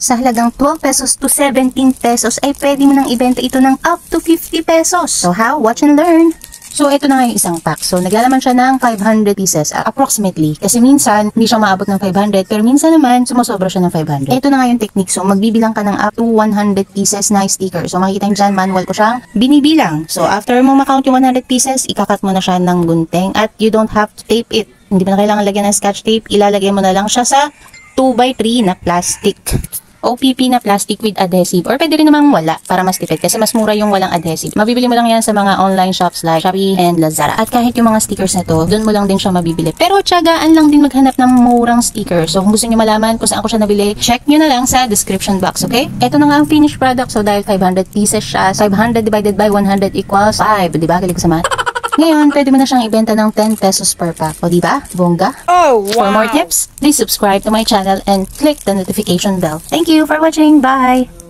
Sa halagang 12 pesos to 17 pesos ay pwede mo nang ibenta ito ng up to 50 pesos. So how? Watch and learn! So, ito na nga yung isang pack. So, naglalaman siya ng 500 pieces, approximately. Kasi minsan, hindi siya maabot ng 500, pero minsan naman, sumusobra siya ng 500. Ito na nga yung technique. So, magbibilang ka ng up to 100 pieces na sticker. So, makikita nyo dyan, manual ko siyang binibilang. So, after mo makount yung 100 pieces, ikakat mo na siya ng gunting at you don't have to tape it. Hindi mo na kailangan lagyan ng scotch tape. Ilalagay mo na lang siya sa 2x3 na plastic. OPP na plastic with adhesive, or pwede rin namang wala para mas tipid kasi mas mura yung walang adhesive. Mabibili mo lang yan sa mga online shops like Shopee and Lazada. At kahit yung mga stickers na to, doon mo lang din siya mabibili. Pero tiyagaan lang din maghanap ng murang sticker. So kung gusto niyo malaman kung saan ko siya nabili, check nyo na lang sa description box, okay? Ito na nga ang finished product. So dahil 500 pieces siya, 500 divided by 100 equals 5. Diba? Galing ko sa math. Ngayon, pwede mo na siyang ibenta ng 10 pesos per pack. O diba? Bongga? Oh, wow! For more tips, please subscribe to my channel and click the notification bell. Thank you for watching. Bye!